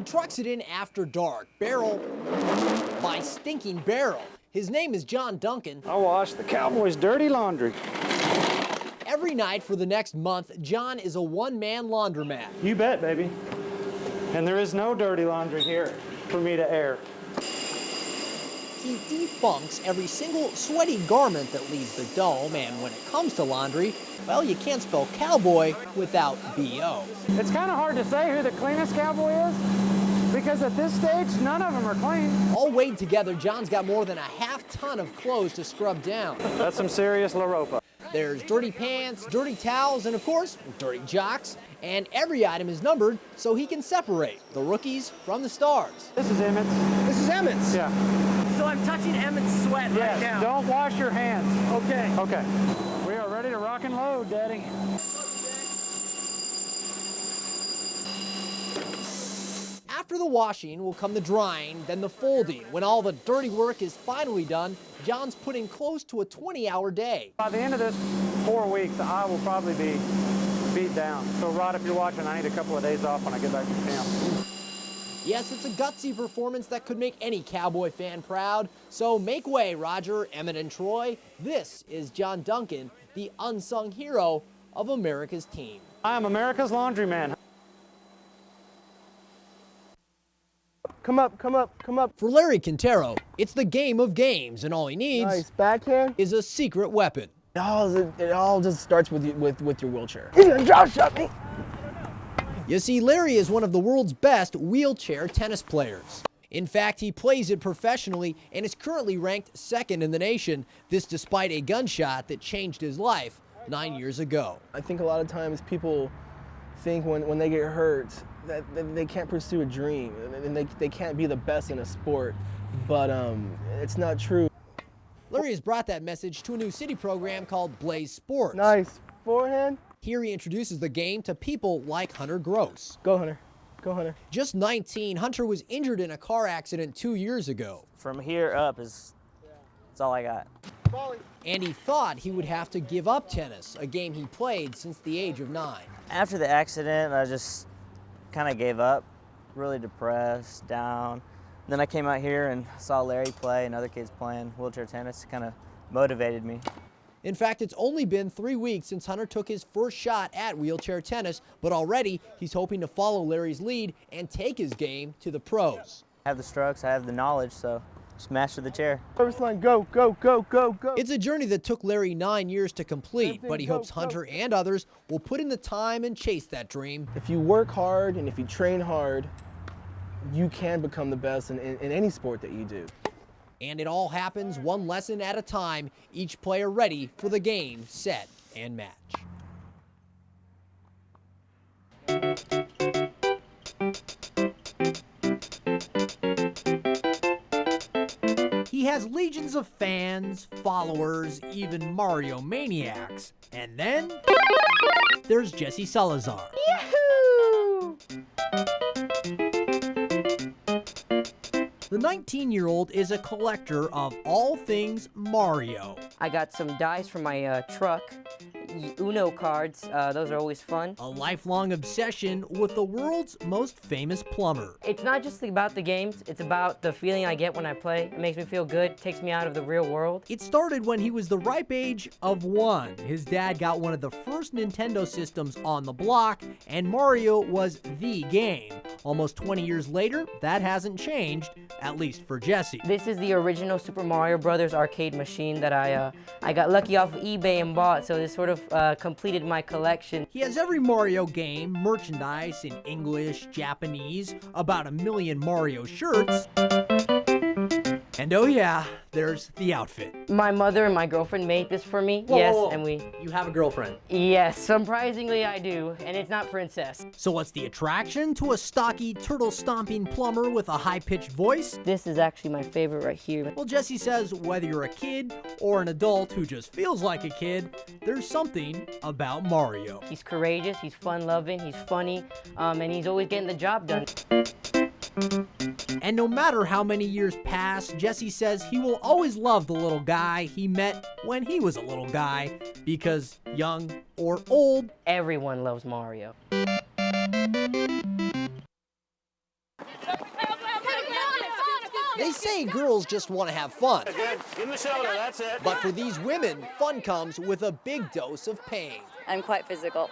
trucks it in after dark, barrel by stinking barrel. His name is John Duncan. I wash the Cowboys' dirty laundry. Every night for the next month, John is a one-man laundromat. You bet, baby. And there is no dirty laundry here for me to air. He defunks every single sweaty garment that leaves the dome, and when it comes to laundry, well, you can't spell cowboy without B-O. It's kind of hard to say who the cleanest cowboy is, because at this stage, none of them are clean. All weighed together, John's got more than a half ton of clothes to scrub down. That's some serious La Ropa. There's dirty pants, dirty towels, and of course, dirty jocks. And every item is numbered so he can separate the rookies from the stars. This is Emmett's. This is Emmett's? Yeah. So I'm touching Emmett's sweat right now. Don't wash your hands. Okay. Okay. We are ready to rock and load, Daddy. After the washing will come the drying, then the folding. When all the dirty work is finally done, John's put in close to a 20-hour day. By the end of this 4 weeks, I will probably be beat down. So Rod, if you're watching, I need a couple of days off when I get back to camp. Yes, it's a gutsy performance that could make any Cowboy fan proud. So make way, Roger, Emmett, and Troy. This is John Duncan, the unsung hero of America's team. I am America's laundryman. Come up, come up, come up. For Larry Quintero, it's the game of games, and all he needs Nice backhand. is a secret weapon. It all just starts with your wheelchair. He's gonna drop shot me. You see, Larry is one of the world's best wheelchair tennis players. In fact, he plays it professionally and is currently ranked second in the nation, this despite a gunshot that changed his life 9 years ago. I think a lot of times people think when they get hurt that they can't pursue a dream and they can't be the best in a sport, but it's not true. Larry has brought that message to a new city program called Blaze Sports. Nice forehand. Here he introduces the game to people like Hunter Gross. Go, Hunter. Go, Hunter. Just 19, Hunter was injured in a car accident 2 years ago. From here up that's all I got. And he thought he would have to give up tennis, a game he played since the age of 9. After the accident, I just kind of gave up, really depressed, down. Then I came out here and saw Larry play and other kids playing wheelchair tennis. It kind of motivated me. In fact, it's only been 3 weeks since Hunter took his first shot at wheelchair tennis, but already he's hoping to follow Larry's lead and take his game to the pros. I have the strokes, I have the knowledge, so just master the chair. First line, go, go, go, go, go. It's a journey that took Larry 9 years to complete, but he hopes Hunter and others will put in the time and chase that dream. If you work hard and if you train hard, you can become the best in any sport that you do. And it all happens one lesson at a time, each player ready for the game, set, and match. He has legions of fans, followers, even Mario maniacs. And then there's Jesse Salazar. Yahoo! The 19-year-old is a collector of all things Mario. I got some dice from my truck, Uno cards, those are always fun. A lifelong obsession with the world's most famous plumber. It's not just about the games, it's about the feeling I get when I play. It makes me feel good, takes me out of the real world. It started when he was the ripe age of 1. His dad got one of the first Nintendo systems on the block, and Mario was the game. Almost 20 years later, that hasn't changed, at least for Jesse. This is the original Super Mario Brothers arcade machine that I got lucky off of eBay and bought, so this sort of completed my collection. He has every Mario game, merchandise in English, Japanese, about 1 million Mario shirts, and oh yeah, there's the outfit. My mother and my girlfriend made this for me. Whoa, yes, whoa, whoa. and You have a girlfriend? Yes, surprisingly I do, and it's not princess. So what's the attraction to a stocky, turtle-stomping plumber with a high-pitched voice? This is actually my favorite right here. Well, Jesse says whether you're a kid or an adult who just feels like a kid, there's something about Mario. He's courageous, he's fun-loving, he's funny, and he's always getting the job done. And no matter how many years pass, Jesse says he will always love the little guy he met when he was a little guy, because young or old, everyone loves Mario. today girls just want to have fun. Good. Give him the shoulder, that's it. But for these women, fun comes with a big dose of pain. I'm quite physical.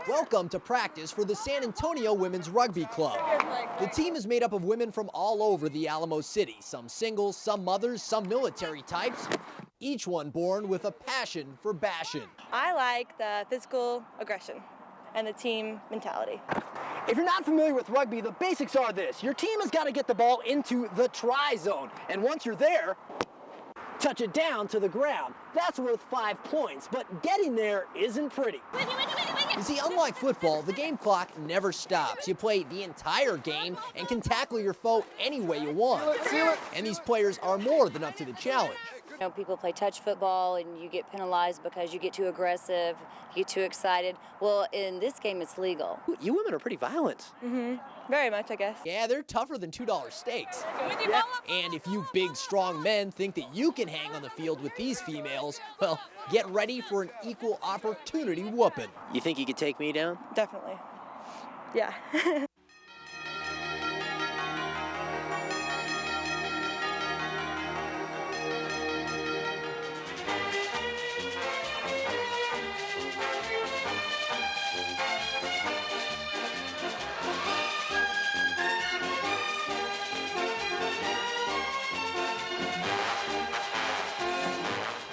Welcome to practice for the San Antonio Women's Rugby Club. The team is made up of women from all over the Alamo City, some singles, some mothers, some military types, each one born with a passion for bashing. I like the physical aggression and the team mentality. If you're not familiar with rugby, the basics are this. Your team has got to get the ball into the try zone. And once you're there, touch it down to the ground. That's worth 5 points, but getting there isn't pretty. You see, unlike football, the game clock never stops. You play the entire game and can tackle your foe any way you want. And these players are more than up to the challenge. You know, people play touch football and you get penalized because you get too aggressive, you get too excited. Well, in this game, it's legal. You women are pretty violent. Very much, I guess. Yeah, they're tougher than $2 steaks. And if you big, strong men think that you can hang on the field with these females, well, get ready for an equal opportunity whooping. You think you could take me down? Definitely. Yeah.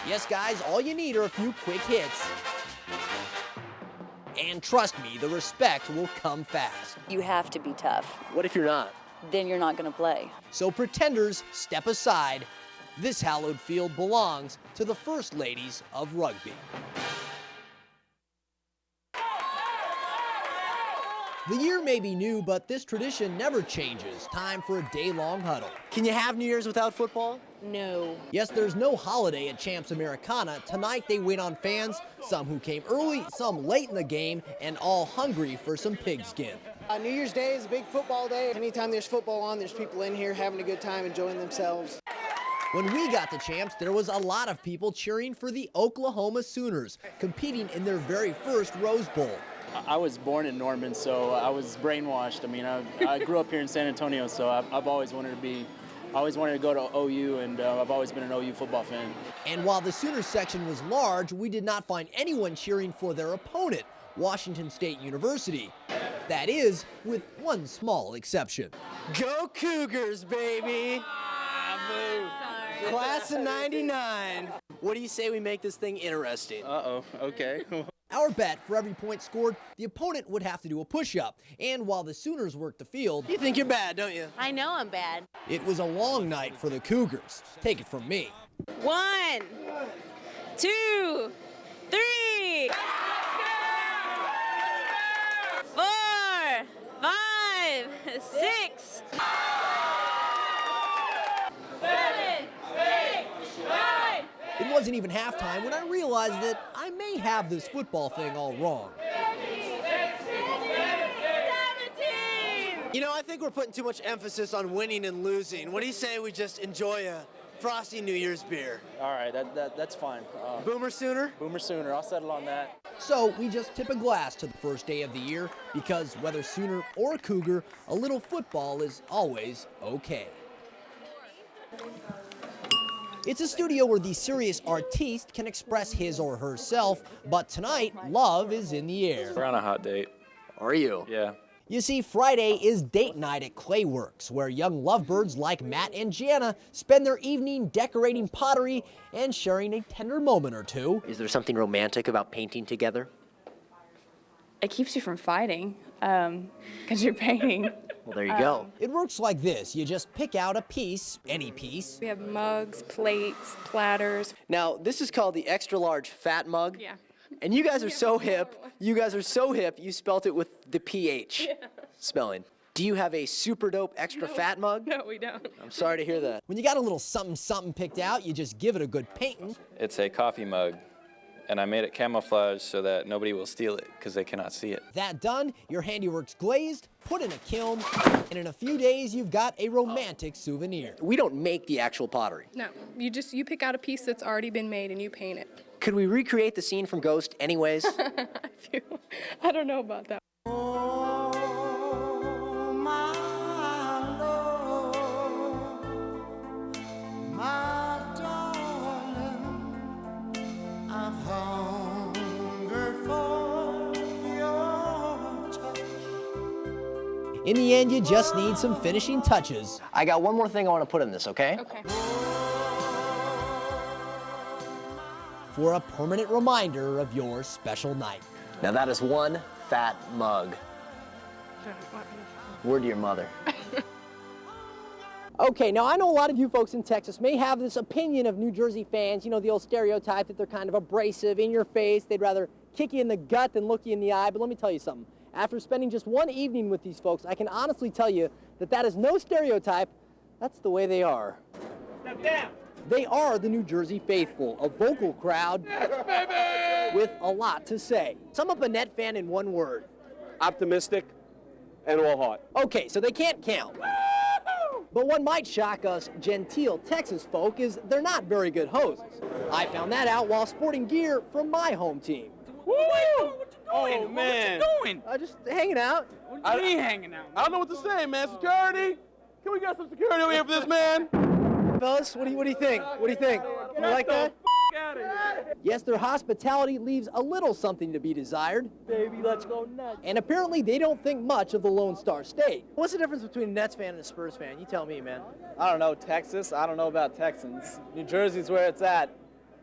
Yes, guys, all you need are a few quick hits. And trust me, the respect will come fast. You have to be tough. What if you're not? Then you're not going to play. So pretenders, step aside. This hallowed field belongs to the first ladies of rugby. The year may be new, but this tradition never changes. Time for a day-long huddle. Can you have New Year's without football? No. Yes, there's no holiday at Champs Americana. Tonight they wait on fans, some who came early, some late in the game, and all hungry for some pigskin. New Year's Day is a big football day. Anytime there's football on, there's people in here having a good time, enjoying themselves. When we got to Champs, there was a lot of people cheering for the Oklahoma Sooners, competing in their very first Rose Bowl. I was born in Norman, so I was brainwashed. I mean, I grew up here in San Antonio, so I've always wanted to go to OU, and I've always been an OU football fan. And while the Sooners section was large, we did not find anyone cheering for their opponent, Washington State University. That is, with one small exception. Go Cougars, baby! Class of '99. What do you say we make this thing interesting? Uh-oh, okay. Our bet, for every point scored, the opponent would have to do a push-up. And while the Sooners worked the field, You think you're bad, don't you? I know I'm bad. it was a long night for the Cougars. Take it from me. 1, 2, 3, 4, 5, 6, 7, 8, 9. It wasn't even halftime when I realized that I may have this football thing all wrong. 17. You know, I think we're putting too much emphasis on winning and losing. What do you say we just enjoy a frosty New Year's beer? All right, that's fine. Boomer Sooner? Boomer Sooner, I'll settle on that. So we just tip a glass to the first day of the year because whether Sooner or Cougar, a little football is always okay. It's a studio where the serious artiste can express his or herself, but tonight, love is in the air. We're on a hot date. Are you? Yeah. You see, Friday is date night at Clayworks, where young lovebirds like Matt and Gianna spend their evening decorating pottery and sharing a tender moment or two. Is there something romantic about painting together? It keeps you from fighting, because you're painting. Well, there you go. It works like this. You just pick out a piece, any piece. We have mugs, plates, platters. Now, this is called the extra large fat mug. Yeah. And you guys are so hip. You guys are so hip, you spelt it with the PH spelling. Do you have a super dope extra fat mug? No, we don't. I'm sorry to hear that. When you got a little something picked out, you just give it a good painting. It's a coffee mug, and I made it camouflage so that nobody will steal it because they cannot see it. That done, your handiwork's glazed, put in a kiln, and in a few days, you've got a romantic souvenir. We don't make the actual pottery. No, you pick out a piece that's already been made and you paint it. Could we recreate the scene from Ghost anyways? I don't know about that. In the end, you just need some finishing touches. I got one more thing I want to put in this, okay? Okay. For a permanent reminder of your special night. Now that is one fat mug. Word to your mother. Okay, now I know a lot of you folks in Texas may have this opinion of New Jersey fans, you know, the old stereotype that they're kind of abrasive, in your face, they'd rather kick you in the gut than look you in the eye, but let me tell you something. After spending just one evening with these folks, I can honestly tell you that that is no stereotype, that's the way they are. Step down. They are the New Jersey faithful, a vocal crowd with a lot to say. Sum up a Net fan in one word. Optimistic and all heart. Okay, so they can't count. But what might shock us genteel Texas folk is they're not very good hosts. I found that out while sporting gear from my home team. Woo! Oh, man. What you doing? Just hanging out. What do you mean hanging out? I don't know what to say, man. Security? Can we get some security over here for this man? Fellas, what do you think? What do you think? You like that? Out of here. Yes, their hospitality leaves a little something to be desired. Baby, let's go nuts. And apparently they don't think much of the Lone Star State. What's the difference between a Nets fan and a Spurs fan? You tell me, man. I don't know, Texas. I don't know about Texans. New Jersey's where it's at.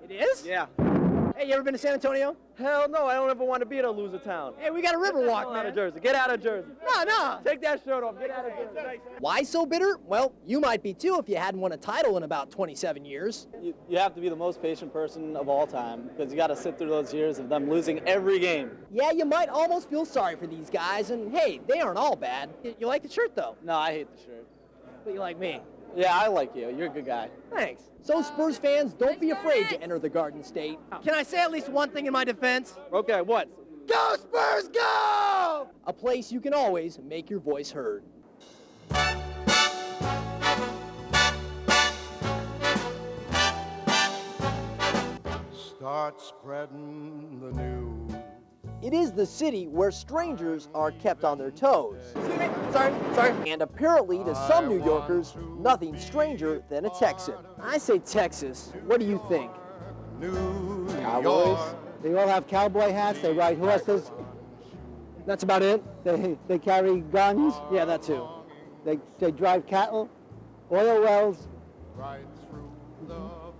It is? Yeah. Hey, you ever been to San Antonio? Hell no, I don't ever want to be in a loser town. Hey, we got a river walk, Get out man. of Jersey. Get out of Jersey. No. Take that shirt off. Get out of Jersey. Why so bitter? Well, you might be too if you hadn't won a title in about 27 years. You have to be the most patient person of all time because you got to sit through those years of them losing every game. Yeah, you might almost feel sorry for these guys, and hey, they aren't all bad. You like the shirt, though? No, I hate the shirt. But you like me. Yeah, I like you. You're a good guy. Thanks. So Spurs fans, don't be afraid to enter the Garden State. Can I say at least one thing in my defense? Okay, what? Go Spurs, go! A place you can always make your voice heard. Start spreading the news. It is the city where strangers are kept on their toes. Sorry. And apparently to some New Yorkers, nothing stranger than a Texan. I say Texas, what do you think? Cowboys. They all have cowboy hats, they ride horses. That's about it? They carry guns. Yeah, that too. They drive cattle, oil wells.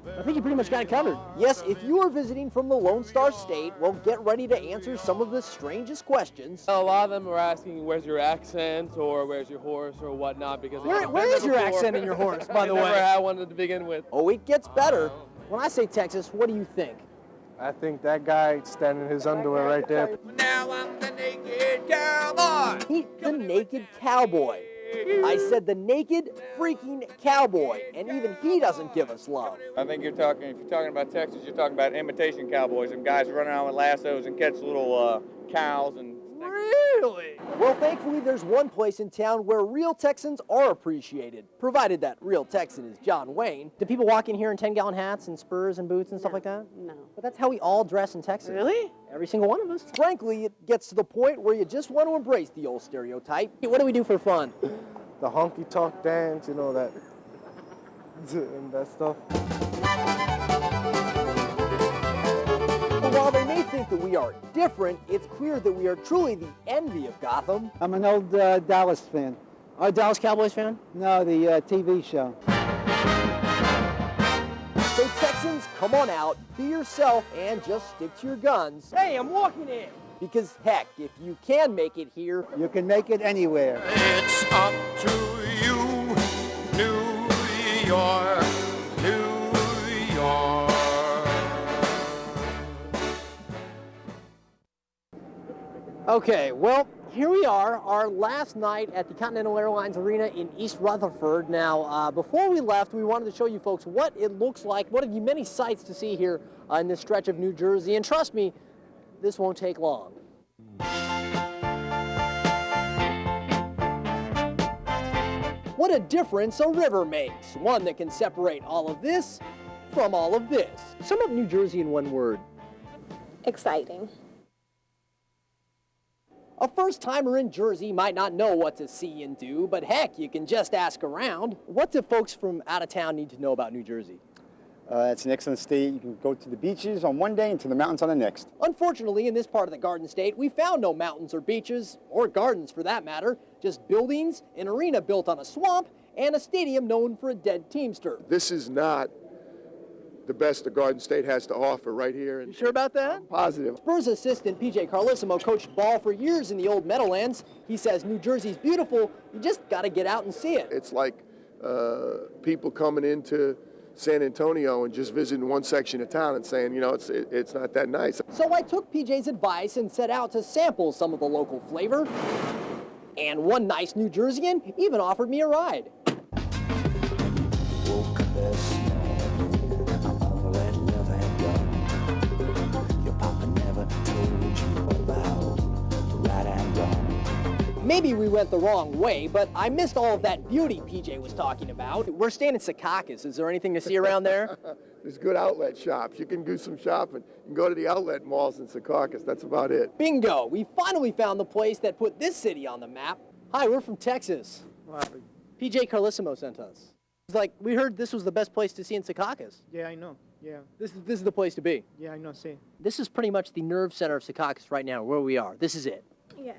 I think you pretty much got it covered. Yes, if you are visiting from the Lone Star State, well, get ready to answer some of the strangest questions. A lot of them are asking, where's your accent, or where's your horse, or whatnot, because where is your accent in your horse, by the way? I never had one to begin with. Oh, it gets better. When I say Texas, what do you think? I think that guy standing in his underwear right there. Now I'm the naked cowboy. Meet the naked cowboy. I said the naked freaking cowboy, and even he doesn't give us love. I think if you're talking about Texas, you're talking about imitation cowboys, and guys running around with lassos and catch little cows and. Really? Well, thankfully, there's one place in town where real Texans are appreciated, provided that real Texan is John Wayne. Do people walk in here in 10-gallon hats and spurs and boots and stuff like that? No. But that's how we all dress in Texas. Really? Every single one of us. Frankly, it gets to the point where you just want to embrace the old stereotype. Hey, what do we do for fun? The honky tonk dance, you know, that and that stuff. But while they may think that we are different, it's clear that we are truly the envy of Gotham. I'm an old Dallas fan. A Dallas Cowboys fan? No, the TV show. So Texans, come on out, be yourself, and just stick to your guns. Hey, I'm walking in. Because heck, if you can make it here, you can make it anywhere. It's up to you, New York, New York. Okay, well, here we are, our last night at the Continental Airlines Arena in East Rutherford. Now, before we left, we wanted to show you folks what it looks like, one of the many sights to see here in this stretch of New Jersey. And trust me, this won't take long. What a difference a river makes. One that can separate all of this from all of this. Sum up New Jersey in one word. Exciting. A first-timer in Jersey might not know what to see and do, but heck, you can just ask around. What do folks from out of town need to know about New Jersey? It's an excellent state. You can go to the beaches on one day and to the mountains on the next. Unfortunately, in this part of the Garden State, we found no mountains or beaches, or gardens for that matter, just Just buildings, an arena built on a swamp, and a stadium known for a dead teamster. This is not the best the Garden State has to offer right here. You sure about that? I'm positive. Spurs assistant PJ Carlissimo coached ball for years in the old Meadowlands. He says New Jersey's beautiful, you just got to get out and see it. It's like people coming into San Antonio and just visiting one section of town and saying, you know, it's not that nice. So I took PJ's advice and set out to sample some of the local flavor. And one nice New Jerseyan even offered me a ride. Maybe we went the wrong way, but I missed all of that beauty PJ was talking about. We're staying in Secaucus. Is there anything to see around there? There's good outlet shops. You can do some shopping. You can go to the outlet malls in Secaucus. That's about it. Bingo! We finally found the place that put this city on the map. Hi, we're from Texas. PJ Carlissimo sent us. It's like, we heard this was the best place to see in Secaucus. Yeah, I know. Yeah. This is the place to be. Yeah, I know. See. This is pretty much the nerve center of Secaucus right now, where we are. This is it. Yes.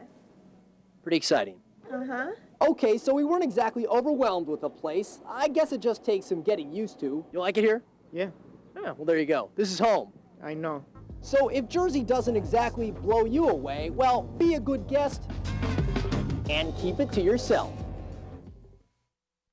Pretty exciting. Uh-huh. Okay, so we weren't exactly overwhelmed with the place. I guess it just takes some getting used to. You like it here? Yeah. Yeah, well, there you go. This is home. I know. So if Jersey doesn't exactly blow you away, well, be a good guest and keep it to yourself.